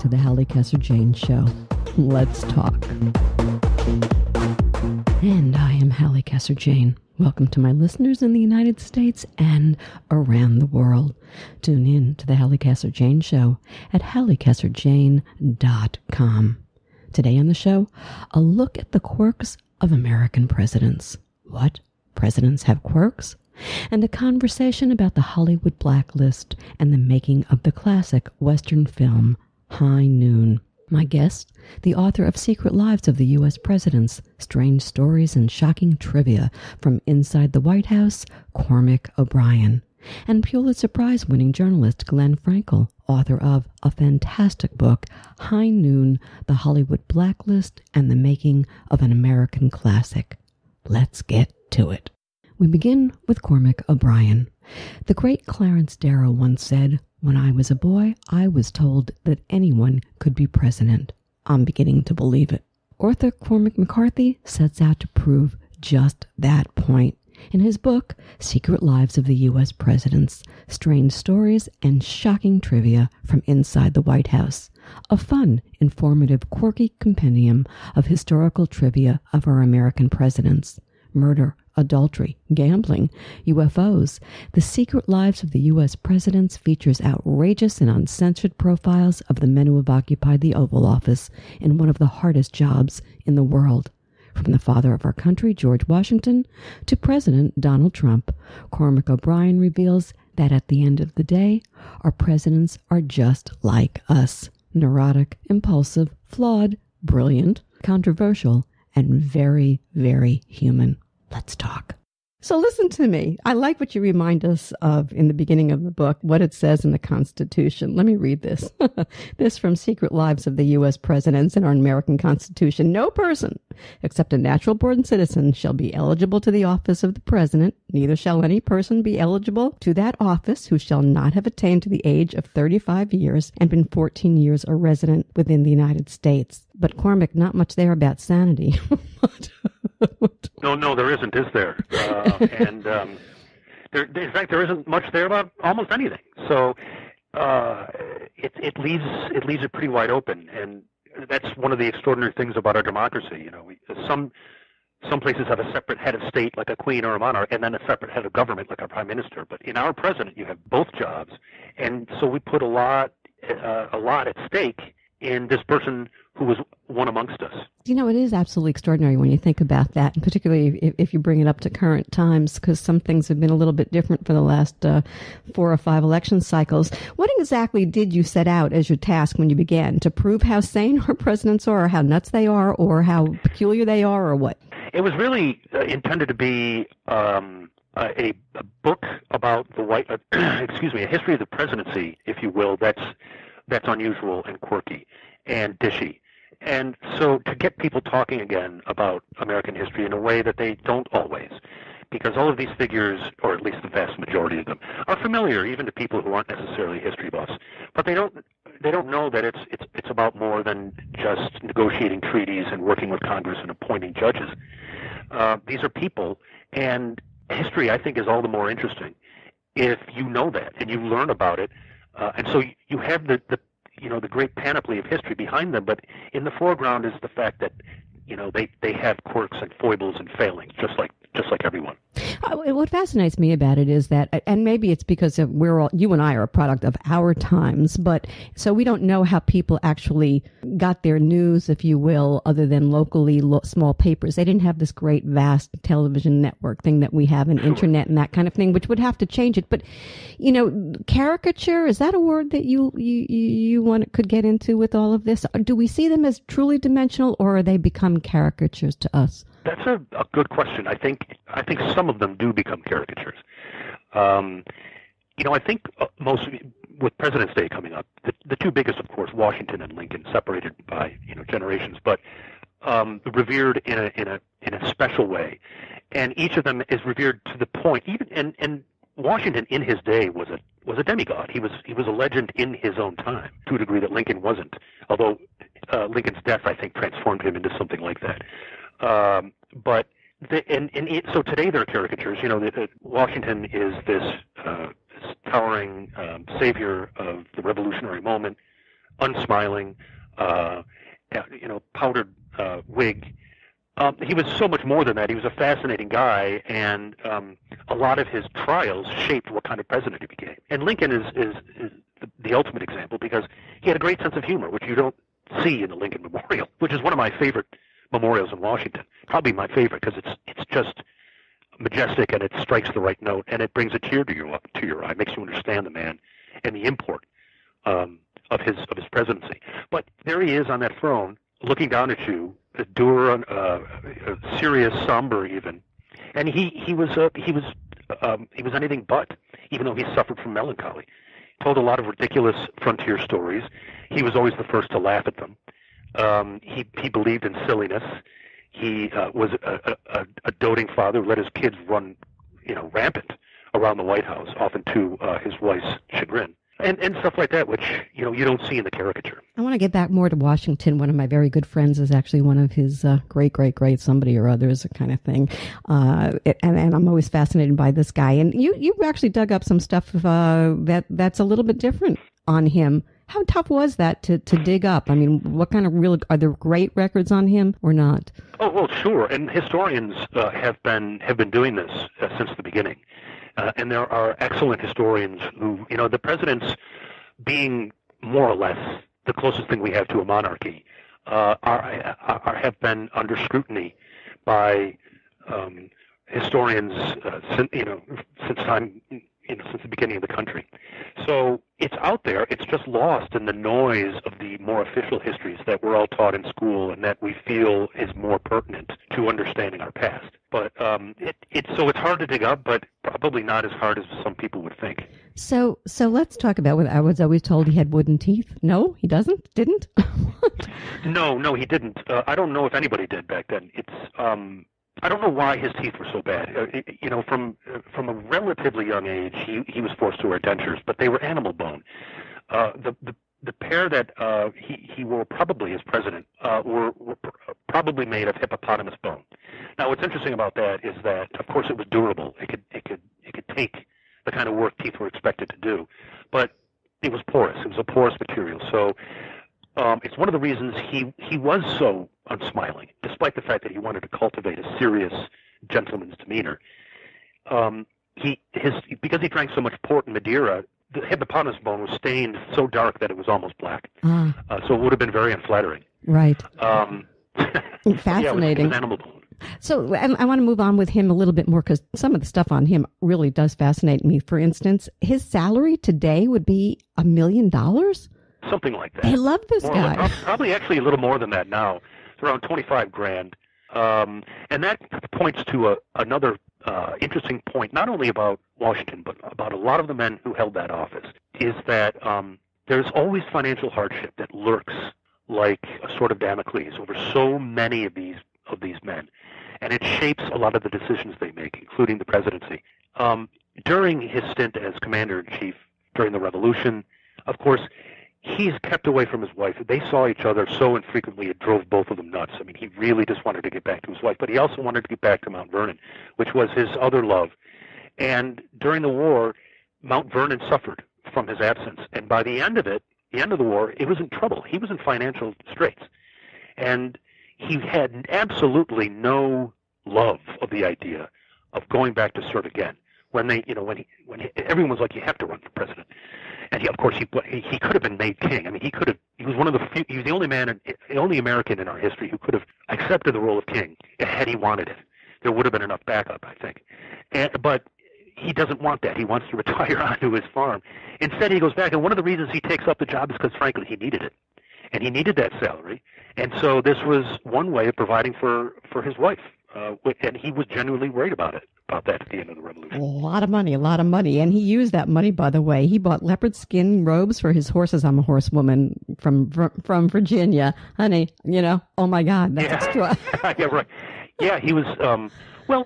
to the Halli Casser-Jayne Show. Let's talk. And I am Halli Casser-Jayne. Welcome to my listeners in the United States and around the world. Tune in to the Halli Casser-Jayne Show at hallicasser-jayne.com. Today on the show, a look at the quirks of American presidents. What? Presidents have quirks? And a conversation about the Hollywood Blacklist and the making of the classic Western film High Noon. My guest, the author of Secret Lives of the U.S. Presidents, Strange Stories and Shocking Trivia from Inside the White House, Cormac O'Brien. And Pulitzer Prize-winning journalist Glenn Frankel, author of a fantastic book, High Noon, The Hollywood Blacklist and the Making of an American Classic. Let's get to it. We begin with Cormac O'Brien. The great Clarence Darrow once said, "When I was a boy, I was told that anyone could be president. I'm beginning to believe it." Author Cormac McCarthy sets out to prove just that point in his book, Secret Lives of the U.S. Presidents, Strange Stories and Shocking Trivia from Inside the White House, a fun, informative, quirky compendium of historical trivia of our American presidents. Murder, adultery, gambling, UFOs. The Secret Lives of the U.S. Presidents features outrageous and uncensored profiles of the men who have occupied the Oval Office in one of the hardest jobs in the world. From the father of our country, George Washington, to President Donald Trump, Cormac O'Brien reveals that at the end of the day, our presidents are just like us. Neurotic, impulsive, flawed, brilliant, controversial, and very, very human. Let's talk. So listen to me. I like what you remind us of in the beginning of the book, what it says in the Constitution. Let me read this. This from Secret Lives of the U.S. Presidents in our American Constitution. No person, except a natural-born citizen, shall be eligible to the office of the President. Neither shall any person be eligible to that office who shall not have attained to the age of 35 years and been 14 years a resident within the United States. But Cormac, not much there about sanity. No, there isn't, is there? In fact, there isn't much there about almost anything. So it leaves it pretty wide open, and that's one of the extraordinary things about our democracy. You know, some places have a separate head of state, like a queen or a monarch, and then a separate head of government, like a prime minister. But in our president, you have both jobs, and so we put a lot at stake in this person who was one amongst us. You know, it is absolutely extraordinary when you think about that, and particularly if you bring it up to current times, because some things have been a little bit different for the last 4 or 5 election cycles. What exactly did you set out as your task when you began? To prove how sane our presidents are, or how nuts they are, or how peculiar they are, or what? It was really intended to be a book about a history of the presidency, if you will, that's unusual and quirky and dishy. And so to get people talking again about American history in a way that they don't always, because all of these figures, or at least the vast majority of them, are familiar even to people who aren't necessarily history buffs, but they don't know that it's about more than just negotiating treaties and working with Congress and appointing judges. These are people, and history, I think, is all the more interesting if you know that and you learn about it. And so you have the great panoply of history behind them, but in the foreground is the fact that, you know, they have quirks and foibles and failings, just like everyone. What fascinates me about it is that, and maybe it's because you and I are a product of our times, but so we don't know how people actually got their news, if you will, other than locally small papers. They didn't have this great, vast television network thing that we have, and internet and that kind of thing, which would have to change it. But, you know, caricature, is that a word that you could get into with all of this? Do we see them as truly dimensional, or are they become caricatures to us? That's a good question. I think some of them do become caricatures. I think most, with President's Day coming up, the two biggest, of course, Washington and Lincoln, separated by generations, but revered in a special way, and each of them is revered to the point. And Washington in his day was a demigod. He was a legend in his own time, to a degree that Lincoln wasn't. Although Lincoln's death, I think, transformed him into something like that. So today they're caricatures. Washington is this towering savior of the revolutionary moment. unsmiling, powdered wig. He was so much more than that. He was a fascinating guy, and a lot of his trials shaped what kind of president he became. And Lincoln is the ultimate example because he had a great sense of humor, which you don't see in the Lincoln Memorial, which is one of my favorite memorials in Washington. Probably my favorite because it's just majestic and it strikes the right note and it brings a tear to your eye, makes you understand the man and the import of his presidency. But there he is on that throne, looking down at you, dour, serious, somber even, and he was anything but, even though he suffered from melancholy. He told a lot of ridiculous frontier stories. He was always the first to laugh at them. He believed in silliness. He was a doting father who let his kids run, rampant around the White House, often to his wife's chagrin. And stuff like that, which, you don't see in the caricature. I want to get back more to Washington. One of my very good friends is actually one of his great somebody or others kind of thing. And I'm always fascinated by this guy. And you actually dug up some stuff that's a little bit different on him. How tough was that to dig up? I mean, what kind of are there great records on him or not? Oh, well, sure. And historians have been doing this since the beginning. And there are excellent historians who, the presidents being more or less the closest thing we have to a monarchy, have been under scrutiny by historians since the beginning of the country. So it's out there. It's just lost in the noise of the more official histories that we're all taught in school and that we feel is more pertinent to understanding our past. But it's hard to dig up, but probably not as hard as some people would think. So let's talk about what I was always told he had wooden teeth. No, he didn't? No, he didn't. I don't know if anybody did back then. I don't know why his teeth were so bad. From a relatively young age, he was forced to wear dentures, but they were animal bone. The pair that he wore probably as president were probably made of hippopotamus bone. Now, what's interesting about that is that, of course, it was durable. It could take the kind of work teeth were expected to do, but it was porous. It was a porous material. So it's one of the reasons he was so unsmiling, despite the fact that he wanted to cultivate a serious gentleman's demeanor. Because he drank so much port and Madeira, the hippopotamus bone was stained so dark that it was almost black. So it would have been very unflattering. Right. Fascinating. It was animal bone. So I want to move on with him a little bit more because some of the stuff on him really does fascinate me. For instance, his salary today would be $1 million? Something like that. They love this guy. Probably actually a little more than that now. It's around $25,000. And that points to another interesting point, not only about Washington, but about a lot of the men who held that office, is that there's always financial hardship that lurks like a sword of Damocles over so many of these men. And it shapes a lot of the decisions they make, including the presidency. During his stint as commander-in-chief during the Revolution, of course, he's kept away from his wife. They saw each other so infrequently it drove both of them nuts. I mean, he really just wanted to get back to his wife, but he also wanted to get back to Mount Vernon, which was his other love. And during the war, Mount Vernon suffered from his absence. And by the end of the war, it was in trouble. He was in financial straits. And he had absolutely no love of the idea of going back to serve again. When everyone was like, you have to run for president. And he could have been made king. I mean, he was one of the few, he was the only American in our history who could have accepted the role of king had he wanted it. There would have been enough backup, I think. But he doesn't want that. He wants to retire onto his farm. Instead, he goes back, and one of the reasons he takes up the job is because, frankly, he needed it. And he needed that salary. And so this was one way of providing for his wife. And he was genuinely worried about that at the end of the Revolution. A lot of money. And he used that money, by the way. He bought leopard skin robes for his horses. I'm a horsewoman from Virginia. Honey, oh my God, that's extra. Yeah, right. Yeah, he was,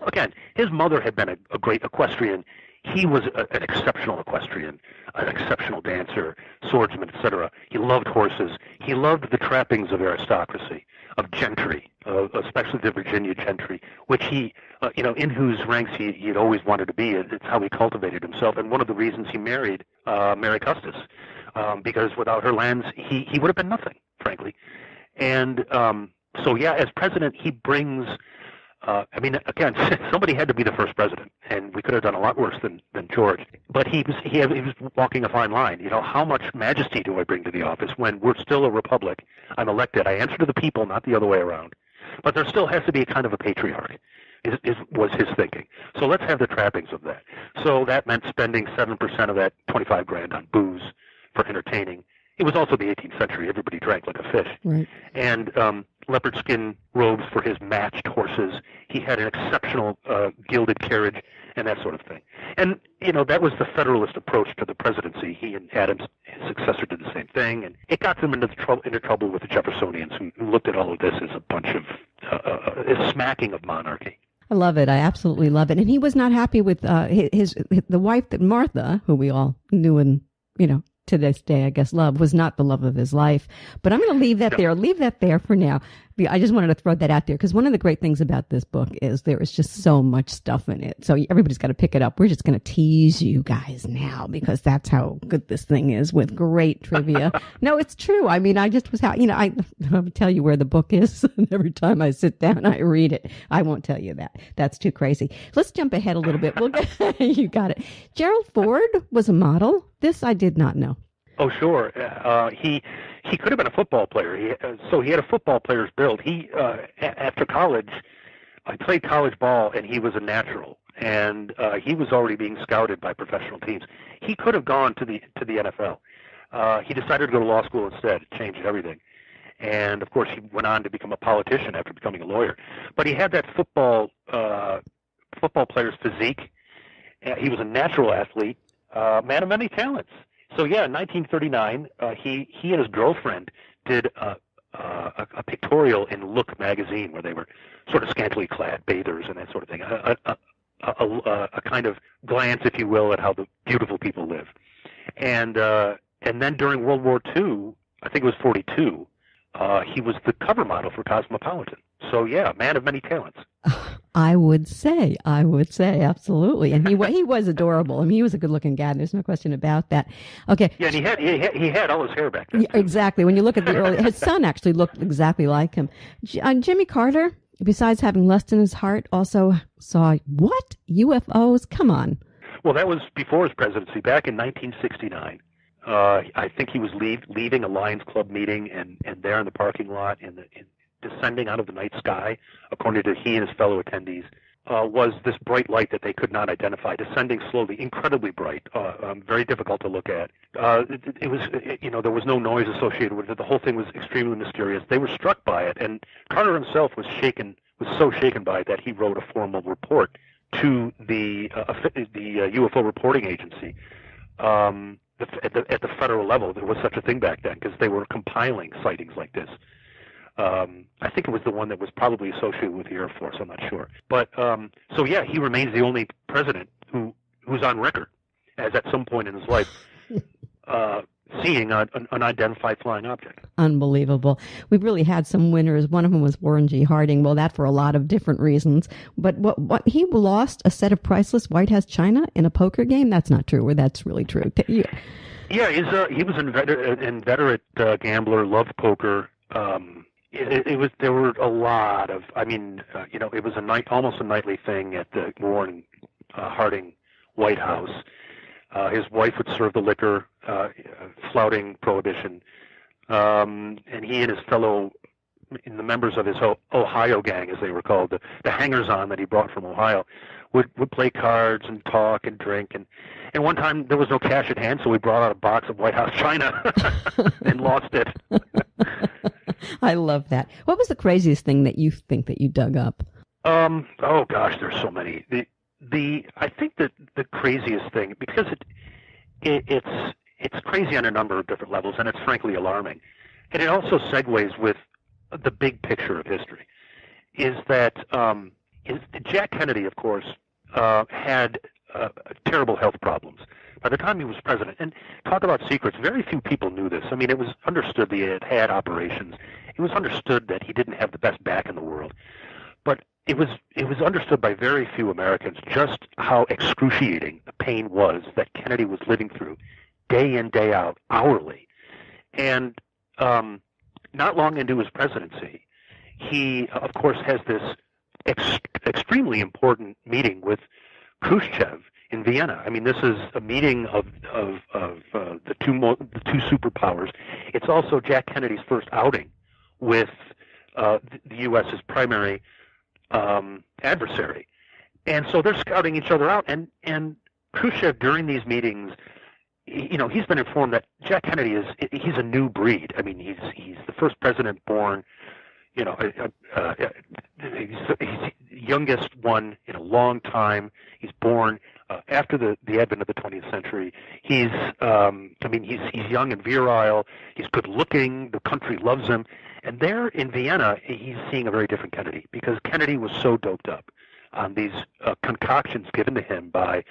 again, his mother had been a great equestrian. He was an exceptional equestrian, an exceptional dancer, swordsman, etc. He loved horses. He loved the trappings of aristocracy, of gentry, especially the Virginia gentry, which he, in whose ranks he'd always wanted to be. It's how he cultivated himself. And one of the reasons he married Mary Custis, because without her lens, he would have been nothing, frankly. And so, yeah, as president, he brings. I mean, again, somebody had to be the first president, and we could have done a lot worse than George. But he was walking a fine line. You know, how much majesty do I bring to the office when we're still a republic? I'm elected. I answer to the people, not the other way around. But there still has to be a kind of a patriarch, was his thinking. So let's have the trappings of that. So that meant spending 7% of that $25,000 on booze for entertaining. It was also the 18th century. Everybody drank like a fish. Right. And leopard skin robes for his matched horses. He had an exceptional gilded carriage and that sort of thing. And, you know, that was the Federalist approach to the presidency. He and Adams, his successor, did the same thing. And it got them into trouble with the Jeffersonians, who looked at all of this as a bunch of a smacking of monarchy. I love it. I absolutely love it. And he was not happy with the wife that Martha, who we all knew and, you know, to this day, I guess, love was not the love of his life. But I'm going to leave that there. Leave that there for now. I just wanted to throw that out there because one of the great things about this book is there is just so much stuff in it. So everybody's got to pick it up. We're just going to tease you guys now because that's how good this thing is with great trivia. No, it's true. I mean, I just was, I'll tell you where the book is. And every time I sit down, I read it. I won't tell you that. That's too crazy. Let's jump ahead a little bit. You got it. Gerald Ford was a model. This I did not know. Oh, sure. He could have been a football player. So he had a football player's build. He after college, I played college ball, and he was a natural. And he was already being scouted by professional teams. He could have gone to the NFL. He decided to go to law school instead. It changed everything. And of course, he went on to become a politician after becoming a lawyer. But he had that football player's physique. He was a natural athlete, man of many talents. So yeah, in 1939, he and his girlfriend did a pictorial in Look magazine where they were sort of scantily clad bathers and that sort of thing. A kind of glance, if you will, at how the beautiful people live. And then during World War II, I think it was 42, he was the cover model for Cosmopolitan. So yeah, man of many talents. I would say, absolutely. And he was adorable. I mean, he was a good-looking guy. There's no question about that. Okay. Yeah, and he had all his hair back then. Yeah, exactly. When you look at the early, his son actually looked exactly like him. Jimmy Carter, besides having lust in his heart, also saw what? UFOs? Come on. Well, that was before his presidency, back in 1969. I think he was leaving a Lions Club meeting, and there in the parking lot, descending out of the night sky, according to he and his fellow attendees, was this bright light that they could not identify, descending slowly, incredibly bright, very difficult to look at. It was, there was no noise associated with it. The whole thing was extremely mysterious. They were struck by it, and Carter himself was so shaken by it that he wrote a formal report to the UFO reporting agency. At the federal level, there was such a thing back then because they were compiling sightings like this. I think it was the one that was probably associated with the Air Force. I'm not sure. But so yeah, he remains the only president who's on record as at some point in his life seeing an unidentified flying object. Unbelievable. We've really had some winners. One of them was Warren G. Harding. Well, that for a lot of different reasons. But what he lost a set of priceless White House china in a poker game? That's not true, or that's really true. Yeah, he was an inveterate gambler, loved poker. There were a lot of, it was almost a nightly thing at the Warren Harding White House. His wife would serve the liquor, flouting prohibition, and he and his fellow, the members of his Ohio gang, as they were called, the hangers-on that he brought from Ohio, would play cards and talk and drink. And one time there was no cash at hand, so we brought out a box of White House china and lost it. I love that. What was the craziest thing that you think that you dug up? Oh gosh, there's so many. I think that the craziest thing, because it's crazy on a number of different levels, and it's frankly alarming, and it also segues with the big picture of history, is that Jack Kennedy, of course, had terrible health problems by the time he was president. And talk about secrets, very few people knew this. I mean, it was understood that he had operations. It was understood that he didn't have the best back in the world. But it was understood by very few Americans just how excruciating the pain was that Kennedy was living through day in, day out, hourly. And not long into his presidency, he, of course, has this extremely important meeting with Khrushchev in Vienna. I mean, this is a meeting of the two superpowers. It's also Jack Kennedy's first outing with the U.S.'s primary adversary. And so they're scouting each other out. And Khrushchev, during these meetings, he's been informed that Jack Kennedy he's a new breed. I mean, he's the first president born, he's the youngest one in a long time. He's born after the advent of the 20th century. He's young and virile. He's good looking. The country loves him. And there in Vienna, he's seeing a very different Kennedy, because Kennedy was so doped up on these concoctions given to him by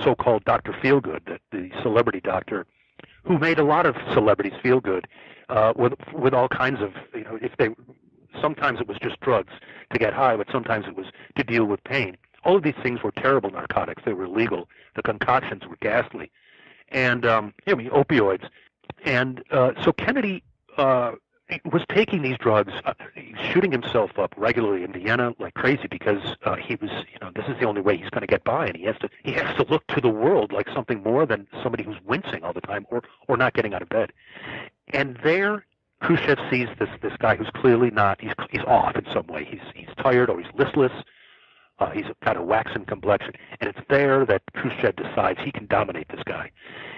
so-called Dr. Feelgood, the celebrity doctor, who made a lot of celebrities feel good with all kinds of, sometimes it was just drugs to get high, but sometimes it was to deal with pain. All of these things were terrible narcotics. They were illegal. The concoctions were ghastly. And, opioids. And so Kennedy was taking these drugs, shooting himself up regularly in Vienna like crazy, because he was, this is the only way he's going to get by, and he has to look to the world like something more than somebody who's wincing all the time or not getting out of bed. And there, Khrushchev sees this guy who's clearly not. He's off in some way. He's tired, or he's listless. He's got a waxen complexion, and it's there that Khrushchev decides he can dominate this guy.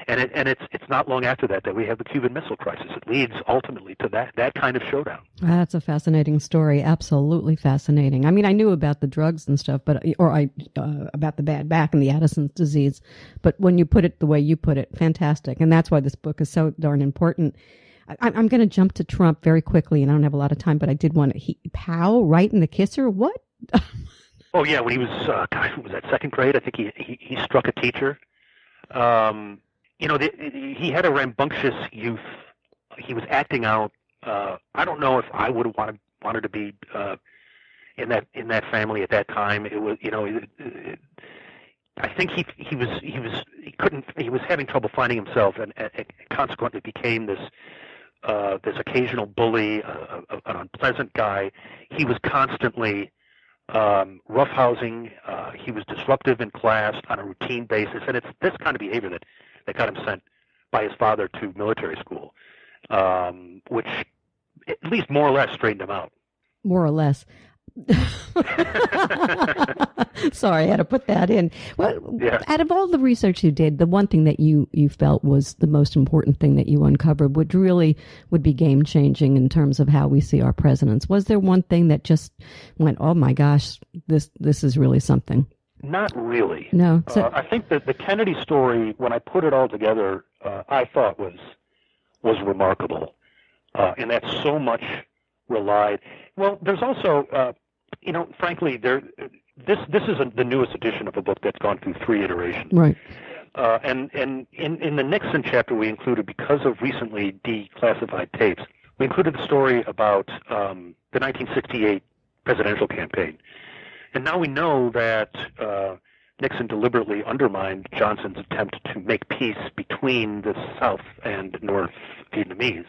And it's not long after that we have the Cuban Missile Crisis. It leads ultimately to that kind of showdown. That's a fascinating story. Absolutely fascinating. I mean, I knew about the drugs and stuff, about the bad back and the Addison's disease. But when you put it the way you put it, fantastic. And that's why this book is so darn important. I'm going to jump to Trump very quickly, and I don't have a lot of time, but I did want to. Pow, right in the kisser? What? Oh yeah, when he was was that second grade? I think he struck a teacher. He had a rambunctious youth. He was acting out. I don't know if I would have wanted to be in that family at that time. It was, I think he was having trouble finding himself, and consequently became this occasional bully, an unpleasant guy. He was constantly roughhousing. He was disruptive in class on a routine basis, and it's this kind of behavior that got him sent by his father to military school, which at least more or less straightened him out. More or less. Sorry, I had to put that in. Well, yeah. Out of all the research you did, the one thing that you felt was the most important thing that you uncovered, would be game changing in terms of how we see our presidents. Was there one thing that just went, oh my gosh, this is really something? Not really. No. I think that the Kennedy story, when I put it all together, I thought was remarkable, and that so much relied. Well, there's also, frankly, this is the newest edition of a book that's gone through 3 iterations. Right. And in the Nixon chapter, we included, because of recently declassified tapes, we included the story about the 1968 presidential campaign. And now we know that Nixon deliberately undermined Johnson's attempt to make peace between the South and North Vietnamese.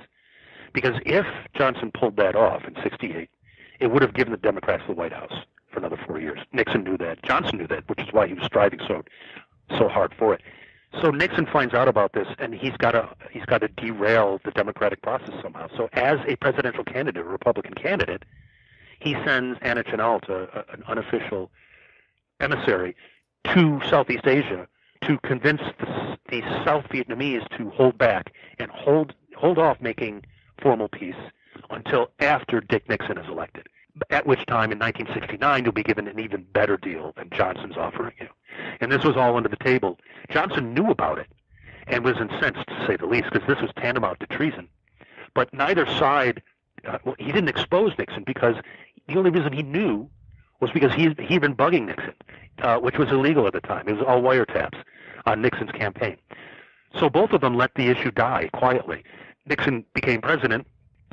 Because if Johnson pulled that off in 68, it would have given the Democrats the White House for another 4 years. Nixon knew that. Johnson knew that, which is why he was striving so hard for it. So Nixon finds out about this, and he's got to derail the democratic process somehow. So as a presidential candidate, a Republican candidate, he sends Anna Chennault, an unofficial emissary, to Southeast Asia to convince the South Vietnamese to hold back and hold off making formal peace until after Dick Nixon is elected, at which time in 1969 you'll be given an even better deal than Johnson's offering you. And this was all under the table. Johnson knew about it and was incensed, to say the least, because this was tantamount to treason. But neither side, he didn't expose Nixon, because the only reason he knew was because he'd been bugging Nixon, which was illegal at the time. It was all wiretaps on Nixon's campaign. So both of them let the issue die quietly. Nixon became president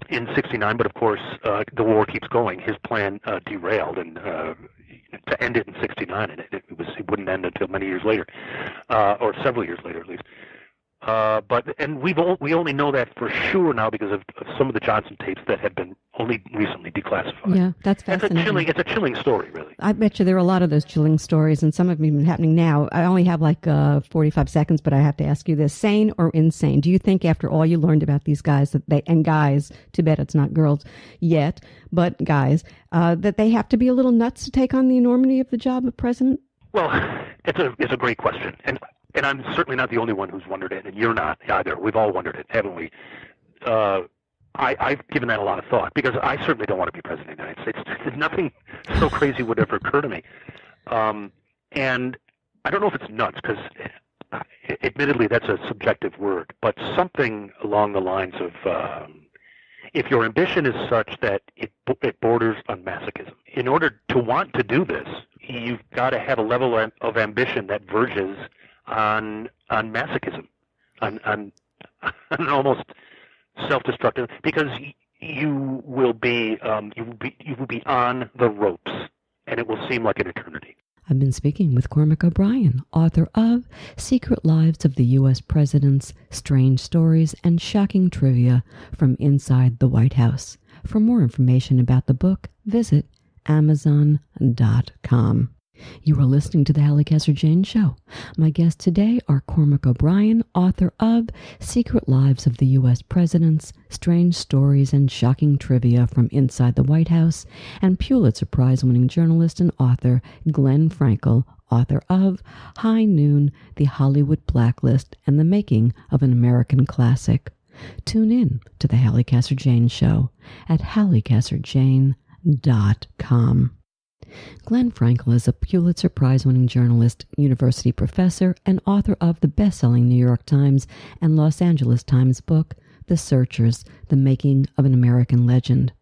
in 69, but of course the war keeps going. His plan derailed, and to end it in 69, and it wouldn't end until many years later, or several years later at least. And we only know that for sure now because of some of the Johnson tapes that have been only recently declassified. Yeah, that's fascinating. It's a chilling story, really. I bet you there are a lot of those chilling stories, and some of them even happening now. I only have like 45 seconds, but I have to ask you this: sane or insane? Do you think, after all you learned about these guys, guys, too bad it's not girls yet, but guys, that they have to be a little nuts to take on the enormity of the job of president? Well, it's a great question, and I'm certainly not the only one who's wondered it, and you're not either. We've all wondered it, haven't we? I've given that a lot of thought because I certainly don't want to be president of the United States. Nothing so crazy would ever occur to me. And I don't know if it's nuts because, admittedly, that's a subjective word, but something along the lines of if your ambition is such that it borders on masochism. In order to want to do this, you've got to have a level of ambition that verges on masochism, on almost self-destructive, because you will be on the ropes, and it will seem like an eternity. I've been speaking with Cormac O'Brien, author of Secret Lives of the U.S. Presidents, Strange Stories, and Shocking Trivia from Inside the White House. For more information about the book, visit Amazon.com. You are listening to the Halli Casser-Jayne Show. My guests today are Cormac O'Brien, author of Secret Lives of the U.S. Presidents, Strange Stories and Shocking Trivia from Inside the White House, and Pulitzer Prize-winning journalist and author Glenn Frankel, author of High Noon, The Hollywood Blacklist, and the Making of an American Classic. Tune in to the Halli Casser-Jayne Show at hallicasser-jayne.com. Glenn Frankel is a Pulitzer Prize-winning journalist, university professor, and author of the best-selling New York Times and Los Angeles Times book, The Searchers, The Making of an American Legend.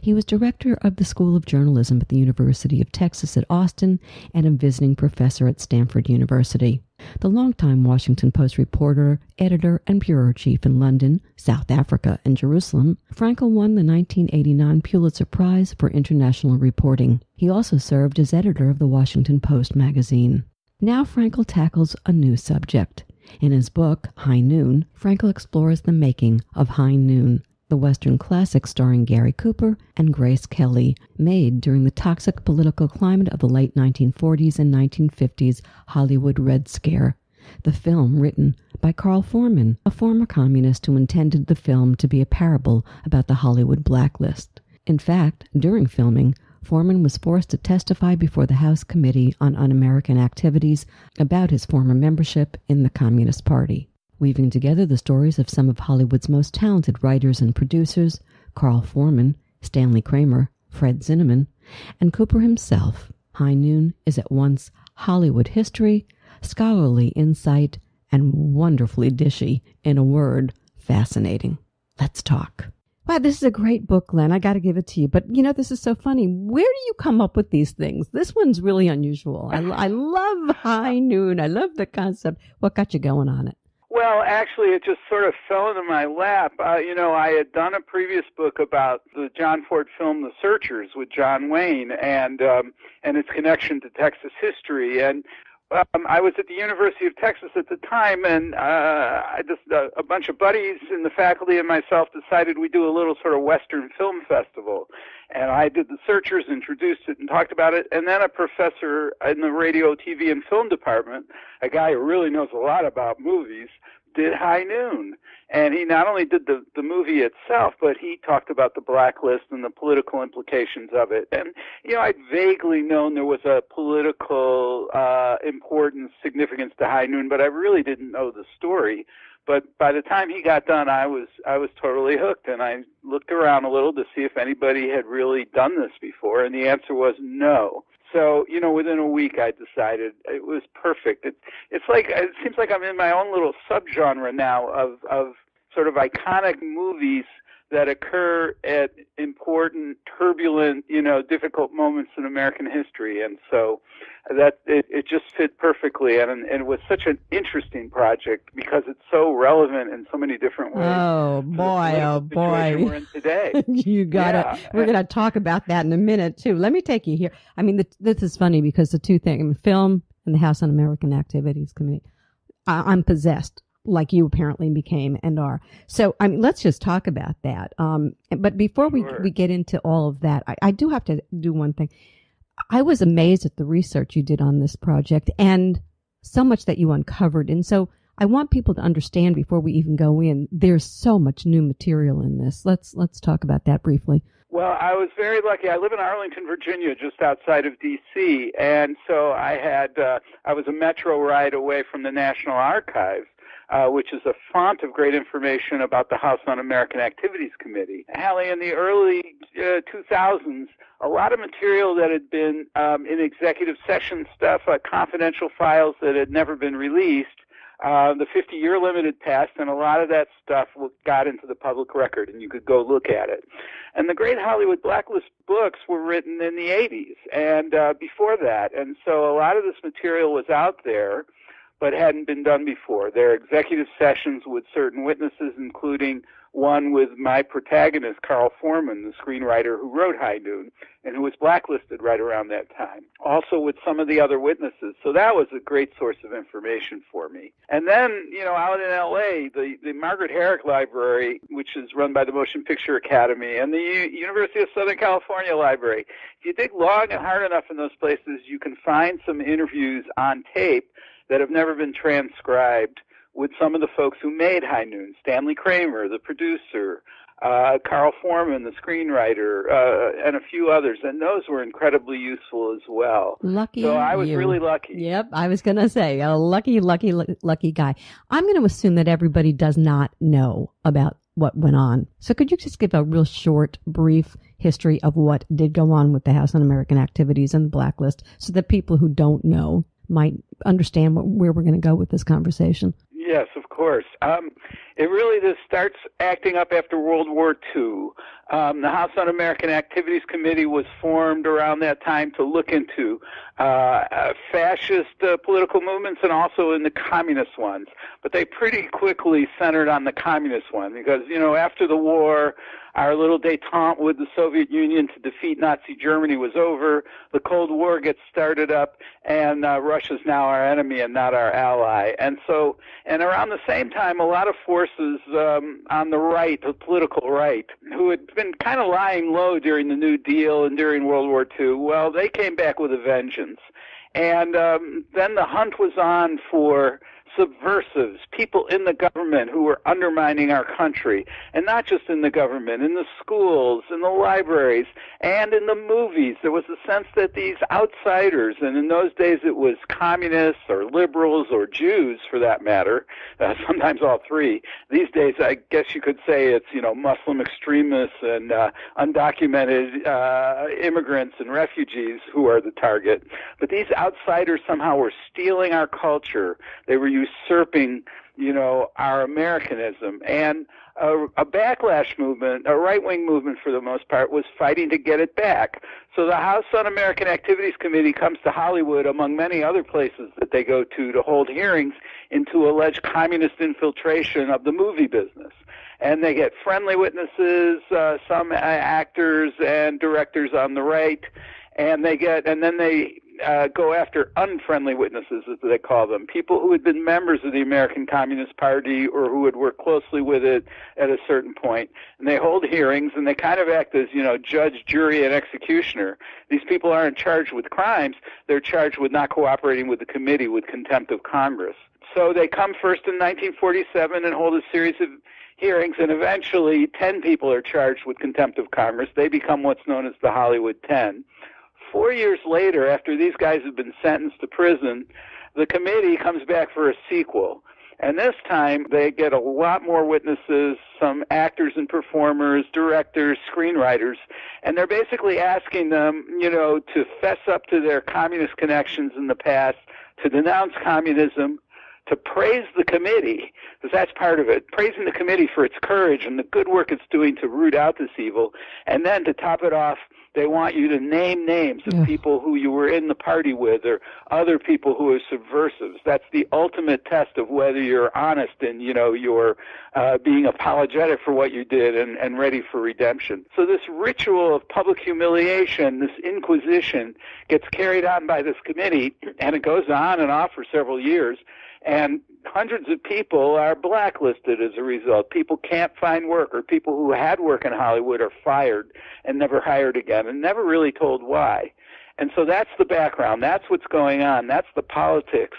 He was director of the School of Journalism at the University of Texas at Austin and a visiting professor at Stanford University. The longtime Washington Post reporter, editor, and bureau chief in London, South Africa, and Jerusalem, Frankel won the 1989 Pulitzer Prize for International Reporting. He also served as editor of the Washington Post magazine. Now Frankel tackles a new subject. In his book, High Noon, Frankel explores the making of High Noon, the Western classic starring Gary Cooper and Grace Kelly, made during the toxic political climate of the late 1940s and 1950s Hollywood Red Scare. The film, written by Carl Foreman, a former communist who intended the film to be a parable about the Hollywood Blacklist. In fact, during filming, Foreman was forced to testify before the House Committee on Un-American Activities about his former membership in the Communist Party. Weaving together the stories of some of Hollywood's most talented writers and producers, Carl Foreman, Stanley Kramer, Fred Zinnemann, and Cooper himself, High Noon is at once Hollywood history, scholarly insight, and wonderfully dishy. In a word, fascinating. Let's talk. Wow, this is a great book, Glenn. I got to give it to you. But, this is so funny. Where do you come up with these things? This one's really unusual. I love High Noon. I love the concept. What got you going on it? Well, actually, it just sort of fell into my lap. I had done a previous book about the John Ford film The Searchers with John Wayne and its connection to Texas history. And I was at the University of Texas at the time, and a bunch of buddies in the faculty and myself decided we'd do a little sort of Western film festival. And I did The Searchers, introduced it, and talked about it. And then a professor in the radio, TV, and film department, a guy who really knows a lot about movies, did High Noon. And he not only did the movie itself, but he talked about the blacklist and the political implications of it. And, I'd vaguely known there was a political importance, significance to High Noon, but I really didn't know the story. But by the time he got done, I was totally hooked, and I looked around a little to see if anybody had really done this before, and the answer was no. So, within a week, I decided it was perfect. It seems like I'm in my own little subgenre now of sort of iconic movies that occur at important, turbulent, difficult moments in American history. And so that it just fit perfectly. And it was such an interesting project because it's so relevant in so many different ways. Oh, boy. We're in today. We're going to talk about that in a minute, too. Let me take you here. I mean, this is funny because the two things, film and the House on American Activities Committee, I'm possessed like you apparently became and are. So, I mean, let's just talk about that. But before we get into all of that, I do have to do one thing. I was amazed at the research you did on this project and so much that you uncovered. And so I want people to understand before we even go in, there's so much new material in this. Let's talk about that briefly. Well, I was very lucky. I live in Arlington, Virginia, just outside of D.C., and so I was a metro ride away from the National Archives, which is a font of great information about the House Un-American Activities Committee. Halli, in the early 2000s, a lot of material that had been in executive session stuff, confidential files that had never been released, the 50-year limit had passed, and a lot of that stuff got into the public record, and you could go look at it. And the great Hollywood Blacklist books were written in the 80s and before that, and so a lot of this material was out there, but hadn't been done before. There are executive sessions with certain witnesses, including one with my protagonist, Carl Foreman, the screenwriter who wrote High Noon, and who was blacklisted right around that time. Also with some of the other witnesses. So that was a great source of information for me. And then, out in L.A., the Margaret Herrick Library, which is run by the Motion Picture Academy, and the University of Southern California Library, if you dig long and hard enough in those places, you can find some interviews on tape that have never been transcribed with some of the folks who made High Noon, Stanley Kramer, the producer, Carl Foreman, the screenwriter, and a few others, and those were incredibly useful as well. Lucky So I was you. really lucky. Yep, I was going to say, a lucky guy. I'm going to assume that everybody does not know about what went on. So could you just give a real short, brief history of what did go on with the House Un-American Activities and the Blacklist so that people who don't know might understand where we're going to go with this conversation? Yes, of course. It really just starts acting up after World War II. The House Un-American Activities Committee was formed around that time to look into fascist political movements and also in the communist ones. But they pretty quickly centered on the communist one because, after the war, our little détente with the Soviet Union to defeat Nazi Germany was over. The Cold War gets started up, and Russia's now our enemy and not our ally. And around the same time, a lot of forces on the right, the political right, who had been kind of lying low during the New Deal and during World War II, well, they came back with a vengeance. And then the hunt was on for subversives, people in the government who were undermining our country, and not just in the government, in the schools, in the libraries, and in the movies. There was a sense that these outsiders, and in those days it was communists or liberals or Jews for that matter, sometimes all three. These days I guess you could say it's, Muslim extremists and undocumented immigrants and refugees who are the target. But these outsiders somehow were stealing our culture. They were usurping, our Americanism. And a backlash movement, a right-wing movement for the most part, was fighting to get it back. So the House Un-American Activities Committee comes to Hollywood, among many other places that they go to hold hearings into alleged communist infiltration of the movie business. And they get friendly witnesses, some actors and directors on the right, and then they go after unfriendly witnesses, as they call them, people who had been members of the American Communist Party or who had worked closely with it at a certain point. And they hold hearings, and they kind of act as, judge, jury, and executioner. These people aren't charged with crimes. They're charged with not cooperating with the committee, with contempt of Congress. So they come first in 1947 and hold a series of hearings, and eventually 10 people are charged with contempt of Congress. They become what's known as the Hollywood 10. 4 years later, after these guys have been sentenced to prison, the committee comes back for a sequel. And this time, they get a lot more witnesses, some actors and performers, directors, screenwriters, and they're basically asking them, to fess up to their communist connections in the past, to denounce communism, to praise the committee, because that's part of it, praising the committee for its courage and the good work it's doing to root out this evil, and then to top it off, they want you to name names of people who you were in the party with or other people who are subversives. That's the ultimate test of whether you're honest and, you're being apologetic for what you did and ready for redemption. So this ritual of public humiliation, this inquisition, gets carried on by this committee, and it goes on and off for several years. And hundreds of people are blacklisted as a result. People can't find work, or people who had work in Hollywood are fired and never hired again and never really told why. And so that's the background. That's what's going on. That's the politics.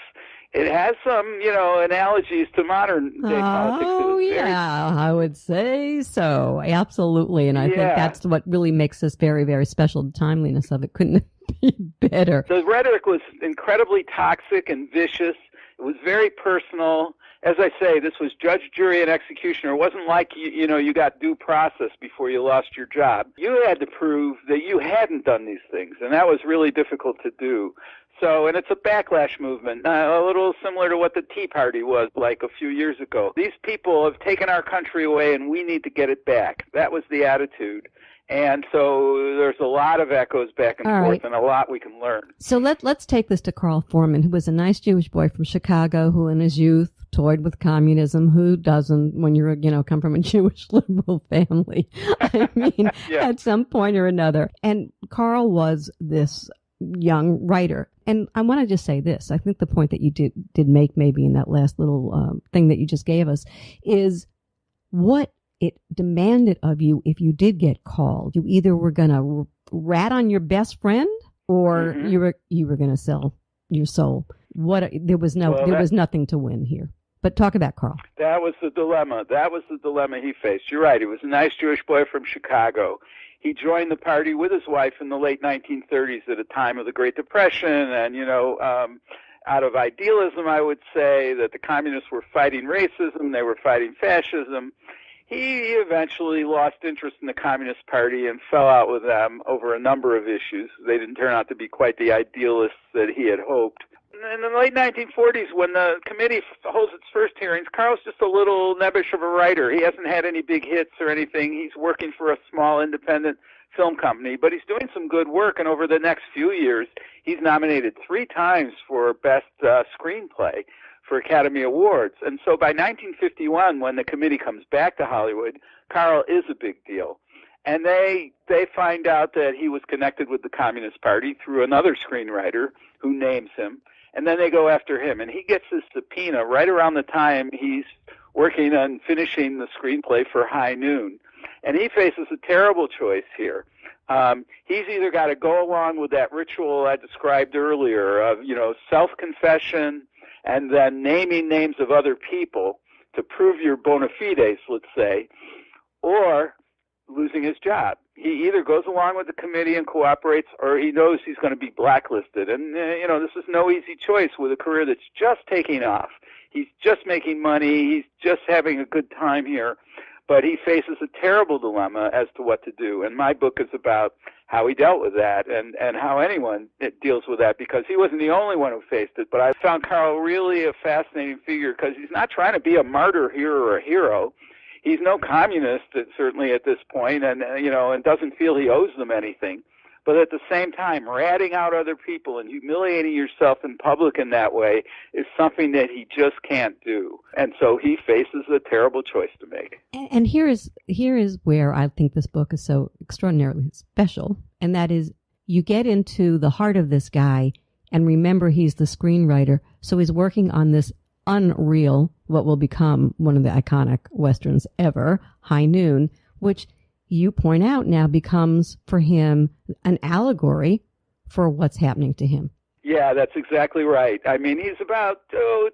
It has some, analogies to modern day politics. Oh, yeah, I would say so. Absolutely. And I think that's what really makes this very, very special. The timeliness of it couldn't be better. The rhetoric was incredibly toxic and vicious. It was very personal. As I say, this was judge, jury, and executioner. It wasn't like, you got due process before you lost your job. You had to prove that you hadn't done these things, and that was really difficult to do. So, and it's a backlash movement, a little similar to what the Tea Party was like a few years ago. These people have taken our country away, and we need to get it back. That was the attitude. And so there's a lot of echoes back and forth, and a lot we can learn. So let's take this to Carl Foreman, who was a nice Jewish boy from Chicago who in his youth toyed with communism. Who doesn't when you're, come from a Jewish liberal family? I mean, at some point or another. And Carl was this young writer. And I want to just say this. I think the point that you did make maybe in that last little thing that you just gave us is what it demanded of you if you did get called. You either were going to rat on your best friend or you were going to sell your soul. There was nothing to win here. But talk about Carl. That was the dilemma. That was the dilemma he faced. You're right. He was a nice Jewish boy from Chicago. He joined the party with his wife in the late 1930s at a time of the Great Depression, and, out of idealism, I would say that the communists were fighting racism, they were fighting fascism. He eventually lost interest in the Communist Party and fell out with them over a number of issues. They didn't turn out to be quite the idealists that he had hoped. In the late 1940s, when the committee holds its first hearings, Carl's just a little nebbish of a writer. He hasn't had any big hits or anything. He's working for a small independent film company, but he's doing some good work, and over the next few years, he's nominated 3 times for Best Screenplay for Academy Awards. And so by 1951, when the committee comes back to Hollywood, Carl is a big deal. And they find out that he was connected with the Communist Party through another screenwriter who names him. And then they go after him, and he gets his subpoena right around the time he's working on finishing the screenplay for High Noon. And he faces a terrible choice here. He's either got to go along with that ritual I described earlier of, self-confession and then naming names of other people to prove your bona fides, let's say, or losing his job. He either goes along with the committee and cooperates, or he knows he's going to be blacklisted. And, this is no easy choice with a career that's just taking off. He's just making money. He's just having a good time here. But he faces a terrible dilemma as to what to do. And my book is about how he dealt with that and how anyone deals with that, because he wasn't the only one who faced it. But I found Carl really a fascinating figure because he's not trying to be a martyr here or a hero. He's no communist, certainly at this point, and doesn't feel he owes them anything. But at the same time, ratting out other people and humiliating yourself in public in that way is something that he just can't do. And so he faces a terrible choice to make. And here is where I think this book is so extraordinarily special, and that is you get into the heart of this guy and remember he's the screenwriter, so he's working on this unreal, what will become one of the iconic Westerns ever, High Noon, which you point out now becomes for him an allegory for what's happening to him. Yeah, that's exactly right. I mean, he's about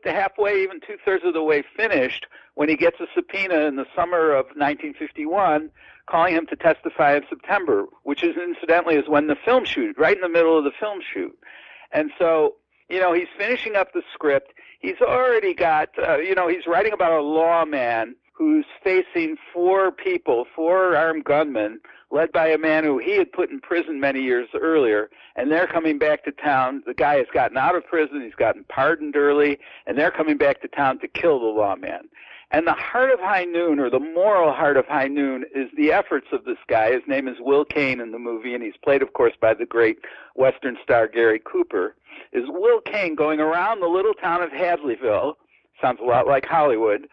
halfway, even 2/3 of the way finished when he gets a subpoena in the summer of 1951 calling him to testify in September, which is incidentally is when the film shoot, right in the middle of the film shoot. And so, he's finishing up the script. He's already got, he's writing about a lawman who's facing 4 armed gunmen, led by a man who he had put in prison many years earlier, and they're coming back to town. The guy has gotten out of prison, he's gotten pardoned early, and they're coming back to town to kill the lawman. And the heart of High Noon, or the moral heart of High Noon, is the efforts of this guy. His name is Will Kane in the movie, and he's played, of course, by the great Western star Gary Cooper. Is Will Kane going around the little town of Hadleyville, sounds a lot like Hollywood,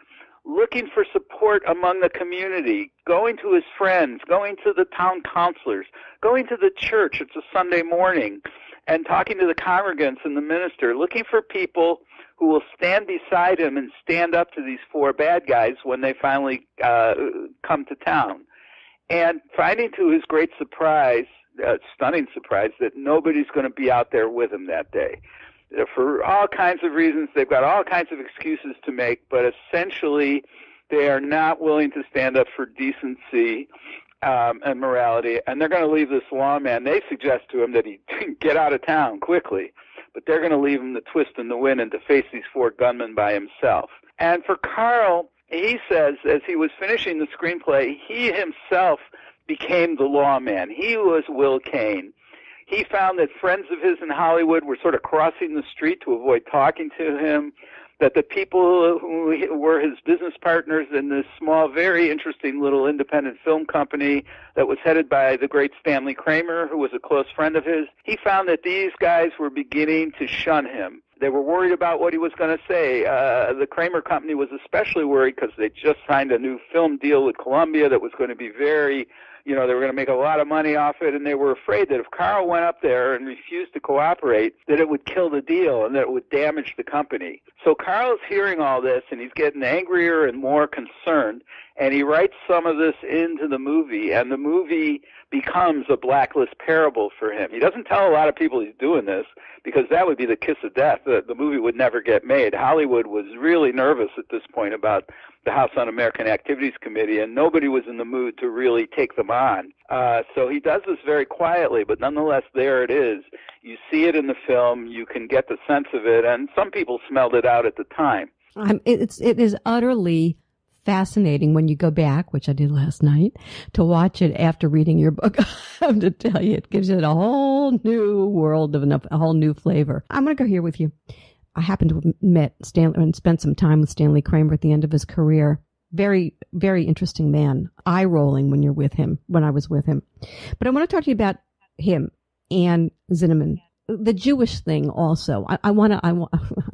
looking for support among the community, going to his friends, going to the town councilors, going to the church, it's a Sunday morning, and talking to the congregants and the minister, looking for people who will stand beside him and stand up to these four bad guys when they finally come to town. And finding to his great surprise, stunning surprise, that nobody's going to be out there with him that day. For all kinds of reasons, they've got all kinds of excuses to make, but essentially they are not willing to stand up for decency and morality, and they're going to leave this lawman. They suggest to him that he get out of town quickly, but they're going to leave him the twist in the wind and to face these four gunmen by himself. And for Carl, he says, as he was finishing the screenplay, he himself became the lawman. He was Will Kane. He found that friends of his in Hollywood were sort of crossing the street to avoid talking to him, that the people who were his business partners in this small, very interesting little independent film company that was headed by the great Stanley Kramer, who was a close friend of his, he found that these guys were beginning to shun him. They were worried about what he was going to say. The Kramer company was especially worried because they just signed a new film deal with Columbia that was going to be very, they were going to make a lot of money off it, and they were afraid that if Carl went up there and refused to cooperate, that it would kill the deal and that it would damage the company. So Carl's hearing all this, and he's getting angrier and more concerned, and he writes some of this into the movie, and the movie becomes a Blacklist parable for him. He doesn't tell a lot of people he's doing this, because that would be the kiss of death. The movie would never get made. Hollywood was really nervous at this point about the House Un-American Activities Committee, and nobody was in the mood to really take them on. So he does this very quietly, but nonetheless, there it is. You see it in the film. You can get the sense of it, and some people smelled it out at the time. It is utterly fascinating when you go back, which I did last night, to watch it after reading your book. I have to tell you, it gives it a whole new world of a whole new flavor. I'm going to go here with you. I happened to have met Stanley and spent some time with Stanley Kramer at the end of his career. Very, very interesting man. Eye-rolling when I was with him. But I want to talk to you about him and Zinnemann. The Jewish thing also. I'm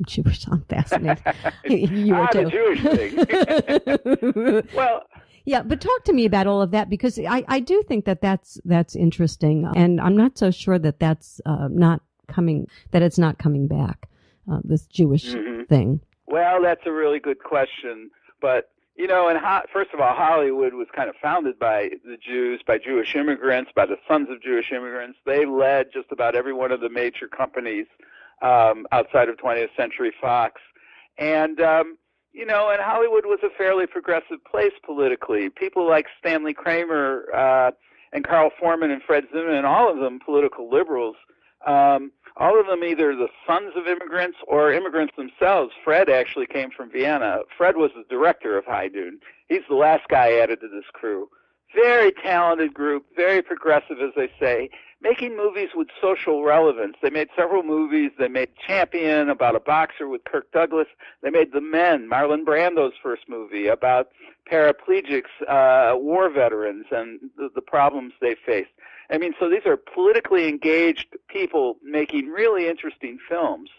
Jewish. I'm fascinated. You are too. The Jewish thing. Well, yeah, but talk to me about all of that, because I do think that's interesting, and I'm not so sure that it's not coming back. This Jewish thing. Well, that's a really good question, but. First of all, Hollywood was kind of founded by the Jews, by Jewish immigrants, by the sons of Jewish immigrants. They led just about every one of the major companies outside of 20th Century Fox. And, and Hollywood was a fairly progressive place politically. People like Stanley Kramer and Carl Foreman and Fred Zinnemann, all of them political liberals, all of them either the sons of immigrants or immigrants themselves. Fred actually came from Vienna. Fred was the director of High Noon. He's the last guy added to this crew. Very talented group, very progressive, as they say, making movies with social relevance. They made several movies. They made Champion, about a boxer with Kirk Douglas. They made The Men, Marlon Brando's first movie, about paraplegics, war veterans, and the problems they faced. I mean, so these are politically engaged people making really interesting films.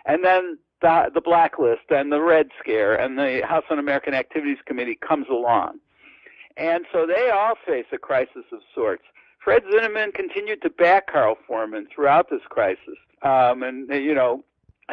And then the Blacklist and the Red Scare and the House Un-American Activities Committee comes along. And so they all face a crisis of sorts. Fred Zinnemann continued to back Carl Foreman throughout this crisis, and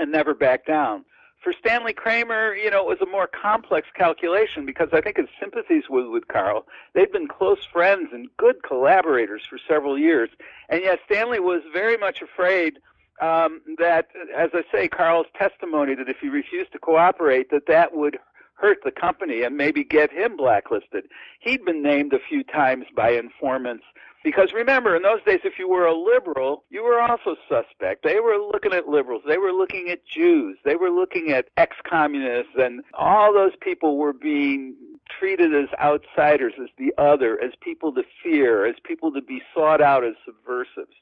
never backed down. For Stanley Kramer, it was a more complex calculation, because I think his sympathies with Carl, they'd been close friends and good collaborators for several years. And yet Stanley was very much afraid that, as I say, Carl's testimony that if he refused to cooperate, that would hurt the company and maybe get him blacklisted. He'd been named a few times by informants. Because remember, in those days, if you were a liberal, you were also suspect. They were looking at liberals. They were looking at Jews. They were looking at ex-communists. And all those people were being treated as outsiders, as the other, as people to fear, as people to be sought out as subversives.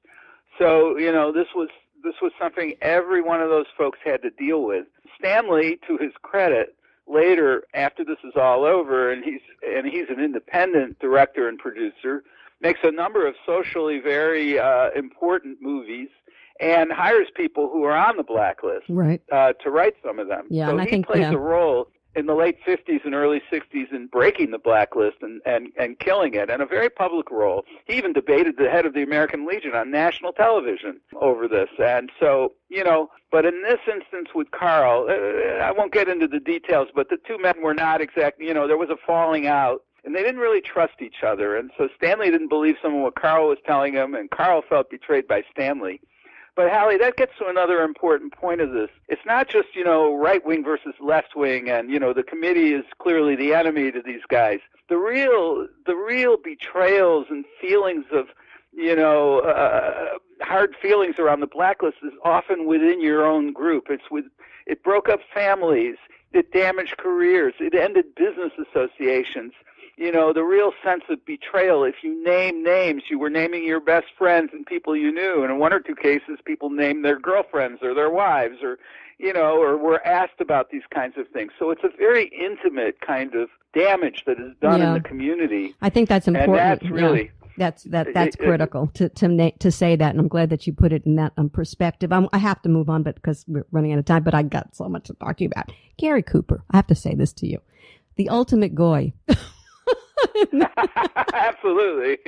So, this was something every one of those folks had to deal with. Stanley, to his credit, later, after this is all over, and he's an independent director and producer, makes a number of socially very important movies, and hires people who are on the blacklist right. To write some of them. Yeah, so and I think plays a role in the late 50s and early 60s in breaking the blacklist and killing it, and a very public role. He even debated the head of the American Legion on national television over this. And so, but in this instance with Carl, I won't get into the details, but the two men were not exactly, there was a falling out, and they didn't really trust each other. And so Stanley didn't believe some of what Carl was telling him, and Carl felt betrayed by Stanley. But, Halli, that gets to another important point of this. It's not just, right wing versus left wing, and, the committee is clearly the enemy to these guys. The real betrayals and feelings of, hard feelings around the blacklist is often within your own group. It broke up families. It damaged careers. It ended business associations. The real sense of betrayal. If you name names, you were naming your best friends and people you knew. And in one or two cases, people named their girlfriends or their wives or were asked about these kinds of things. So it's a very intimate kind of damage that is done in the community. I think that's important. And that's really... That's critical to say that, and I'm glad that you put it in that perspective. I have to move on, but because we're running out of time, but I got so much to talk to you about. Gary Cooper, I have to say this to you. The ultimate goy. Absolutely.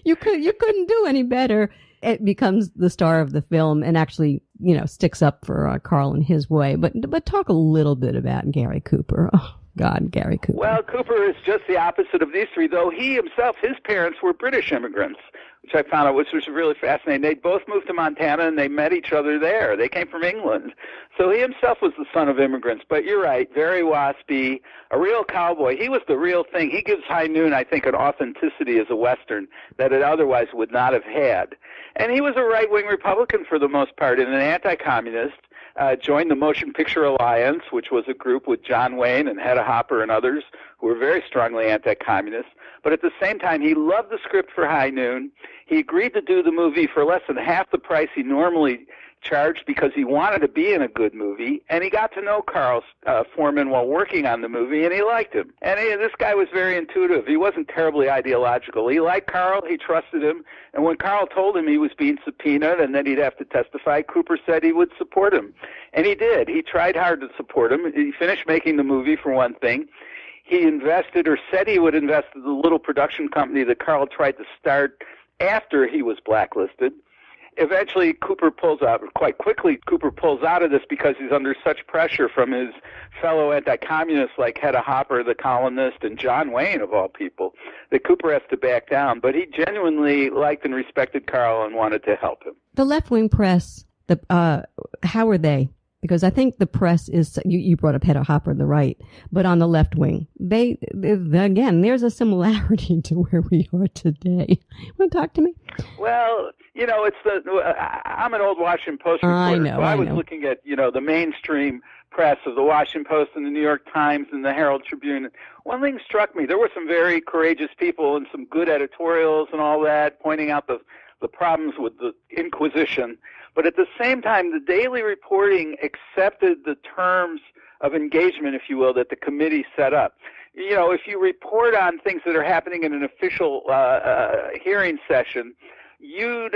You couldn't do any better. It becomes the star of the film and actually, sticks up for Carl in his way. But talk a little bit about Gary Cooper. Oh, God, Gary Cooper. Well, Cooper is just the opposite of these three, though he himself, his parents were British immigrants, which I found out was really fascinating. They both moved to Montana, and they met each other there. They came from England. So he himself was the son of immigrants. But you're right, very waspy, a real cowboy. He was the real thing. He gives High Noon, I think, an authenticity as a Western that it otherwise would not have had. And he was a right-wing Republican for the most part and an anti-communist. Joined the Motion Picture Alliance, which was a group with John Wayne and Hedda Hopper and others who were very strongly anti-communist. But at the same time, he loved the script for High Noon. He agreed to do the movie for less than half the price he normally charged because he wanted to be in a good movie, and he got to know Carl Foreman while working on the movie, and he liked him. And this guy was very intuitive. He wasn't terribly ideological. He liked Carl. He trusted him. And when Carl told him he was being subpoenaed and that he'd have to testify, Cooper said he would support him. And he did. He tried hard to support him. He finished making the movie, for one thing. He invested, or said he would invest, in the little production company that Carl tried to start after he was blacklisted. Eventually, Cooper pulls out, quite quickly, Cooper pulls out of this because he's under such pressure from his fellow anti-communists like Hedda Hopper, the columnist, and John Wayne, of all people, that Cooper has to back down. But he genuinely liked and respected Carl and wanted to help him. The left-wing press, how are they? Because I think the press is, you brought up Hedda Hopper, the right, but on the left wing, they again, there's a similarity to where we are today. Want to talk to me? Well, I'm an old Washington Post reporter, I was looking at, the mainstream press of the Washington Post and the New York Times and the Herald Tribune. One thing struck me. There were some very courageous people and some good editorials and all that, pointing out the problems with the Inquisition. But at the same time, the daily reporting accepted the terms of engagement, if you will, that the committee set up. If you report on things that are happening in an official hearing session, you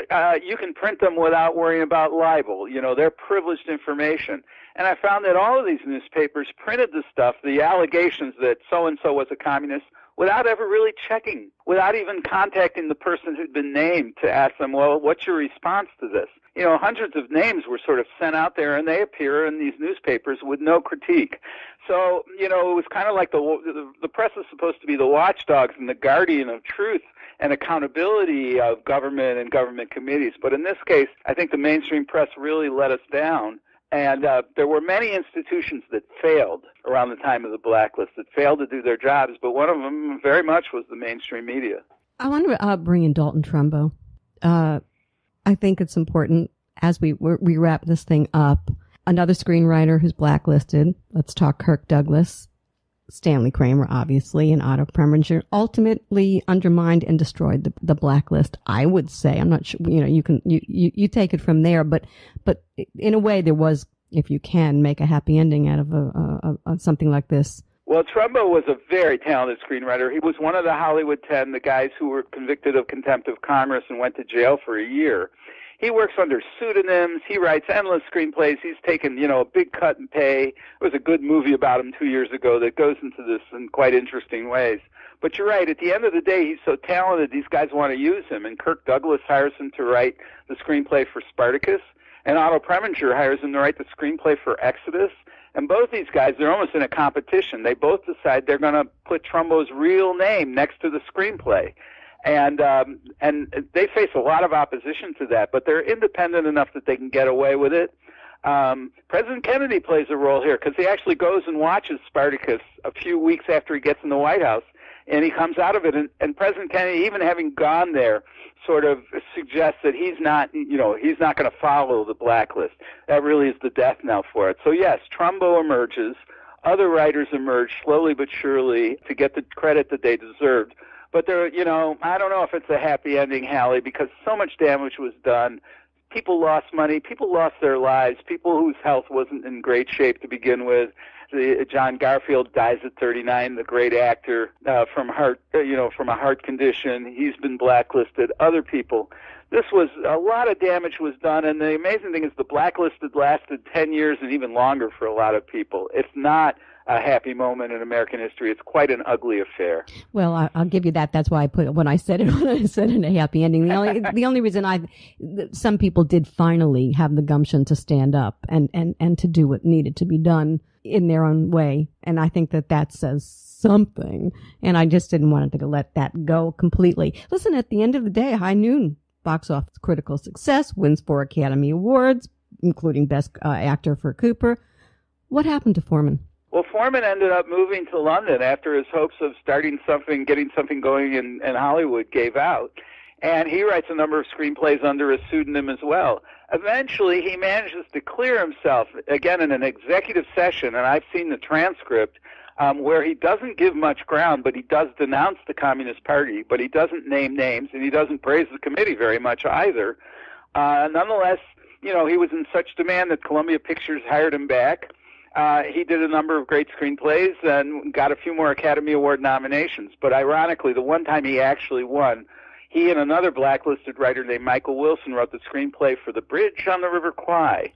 can print them without worrying about libel. They're privileged information. And I found that all of these newspapers printed the stuff, the allegations that so-and-so was a communist, without ever really checking, without even contacting the person who'd been named to ask them, well, what's your response to this? Hundreds of names were sort of sent out there, and they appear in these newspapers with no critique. So, it was kind of like the press is supposed to be the watchdogs and the guardian of truth and accountability of government and government committees. But in this case, I think the mainstream press really let us down. And there were many institutions that failed around the time of the blacklist, that failed to do their jobs, but one of them very much was the mainstream media. I want to bring in Dalton Trumbo. I think it's important as we wrap this thing up. Another screenwriter who's blacklisted. Let's talk Kirk Douglas, Stanley Kramer, obviously, and Otto Preminger, ultimately undermined and destroyed the blacklist. I would say, I'm not sure. You take it from there, but in a way, there was, if you can, make a happy ending out of something like this. Well, Trumbo was a very talented screenwriter. He was one of the Hollywood 10, the guys who were convicted of contempt of commerce and went to jail for a year. he works under pseudonyms. He writes endless screenplays. He's taken, a big cut in pay. There was a good movie about him 2 years ago that goes into this in quite interesting ways. But you're right. At the end of the day, he's so talented, these guys want to use him. And Kirk Douglas hires him to write the screenplay for Spartacus. And Otto Preminger hires him to write the screenplay for Exodus. And both these guys, they're almost in a competition. They both decide they're going to put Trumbo's real name next to the screenplay. And they face a lot of opposition to that, but they're independent enough that they can get away with it. President Kennedy plays a role here because he actually goes and watches Spartacus a few weeks after he gets in the White House, and he comes out of it. And President Kennedy, even having gone there, sort of suggests that he's not going to follow the blacklist. That really is the death knell for it. So yes, Trumbo emerges. Other writers emerge slowly but surely to get the credit that they deserved. But there, I don't know if it's a happy ending, Halli, because so much damage was done. People lost money. People lost their lives. People whose health wasn't in great shape to begin with. John Garfield dies at 39, the great actor, from a heart condition. He's been blacklisted. Other people. A lot of damage was done, and the amazing thing is the blacklist had lasted 10 years and even longer for a lot of people. It's not a happy moment in American history. It's quite an ugly affair. Well, I'll give you that. That's why I put it when I said a happy ending. The only reason some people did finally have the gumption to stand up and to do what needed to be done in their own way. And I think that says something. And I just didn't want to let that go completely. Listen, at the end of the day, High Noon box office critical success, wins 4 Academy Awards, including Best Actor for Cooper. What happened to Foreman? Well, Foreman ended up moving to London after his hopes of getting something going in Hollywood gave out. And he writes a number of screenplays under a pseudonym as well. Eventually, he manages to clear himself, again, in an executive session, and I've seen the transcript, where he doesn't give much ground, but he does denounce the Communist Party, but he doesn't name names, and he doesn't praise the committee very much either. Nonetheless, he was in such demand that Columbia Pictures hired him back. He did a number of great screenplays and got a few more Academy Award nominations. But ironically, the one time he actually won, he and another blacklisted writer named Michael Wilson wrote the screenplay for The Bridge on the River Kwai.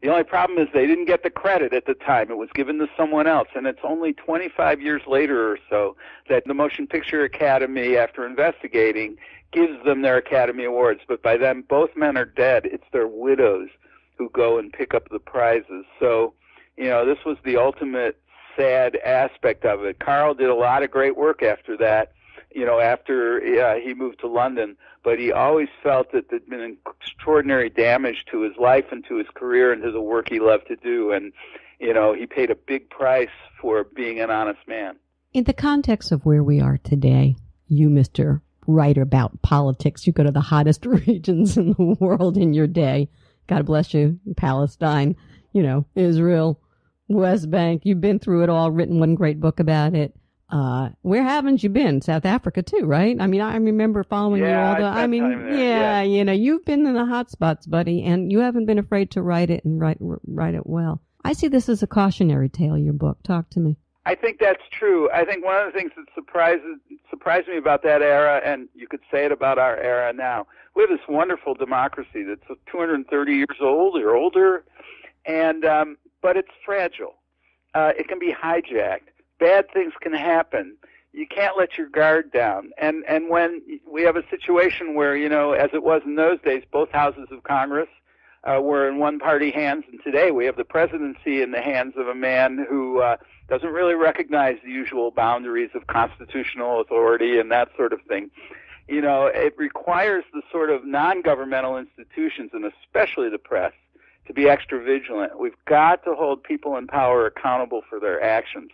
The only problem is they didn't get the credit at the time. It was given to someone else, and it's only 25 years later or so that the Motion Picture Academy, after investigating, gives them their Academy Awards. But by then, both men are dead. It's their widows who go and pick up the prizes. So, this was the ultimate sad aspect of it. Carl did a lot of great work after that, after he moved to London, but he always felt that there'd been extraordinary damage to his life and to his career and to the work he loved to do, and, he paid a big price for being an honest man. In the context of where we are today, you, Mr. Writer about politics, you go to the hottest regions in the world in your day. God bless you, Palestine, Israel, West Bank. You've been through it all, written one great book about it. Where haven't you been? South Africa too, right? I mean, I remember following you all the, you've been in the hot spots, buddy, and you haven't been afraid to write it and write it well. I see this as a cautionary tale, your book. Talk to me. I think that's true. I think one of the things that surprised me about that era, and you could say it about our era now, we have this wonderful democracy that's 230 years old or older, and but it's fragile. It can be hijacked. Bad things can happen. You can't let your guard down. And when we have a situation where, as it was in those days, both houses of Congress were in one-party hands, and today we have the presidency in the hands of a man who doesn't really recognize the usual boundaries of constitutional authority and that sort of thing. It requires the sort of non-governmental institutions, and especially the press, to be extra vigilant. We've got to hold people in power accountable for their actions.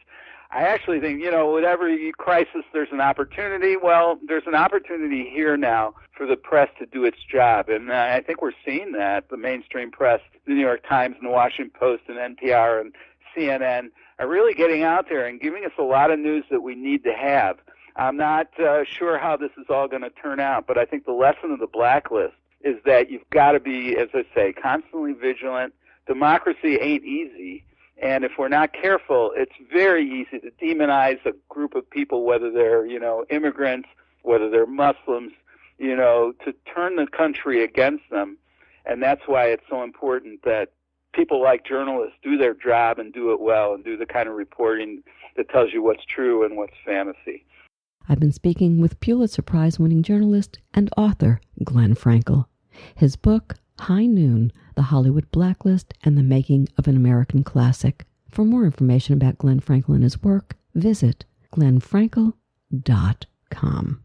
I actually think, with every crisis there's an opportunity. Well, there's an opportunity here now for the press to do its job, and I think we're seeing that. The mainstream press, the New York Times and the Washington Post and NPR and CNN are really getting out there and giving us a lot of news that we need to have. I'm not sure how this is all going to turn out, but I think the lesson of the blacklist is that you've got to be, as I say, constantly vigilant. Democracy ain't easy. And if we're not careful, it's very easy to demonize a group of people, whether they're, immigrants, whether they're Muslims, to turn the country against them. And that's why it's so important that people like journalists do their job and do it well and do the kind of reporting that tells you what's true and what's fantasy. I've been speaking with Pulitzer Prize-winning journalist and author Glenn Frankel. His book, High Noon, The Hollywood Blacklist and the Making of an American Classic. For more information about Glenn Frankel and his work, visit glennfrankel.com.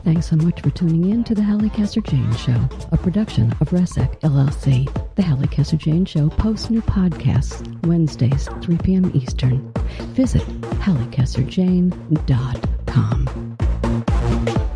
Thanks so much for tuning in to the Halli Casser-Jayne Show, a production of RESEC LLC. The Halli Casser-Jayne Show posts new podcasts Wednesdays, 3 p.m. Eastern. Visit hallicasser-jayne.com.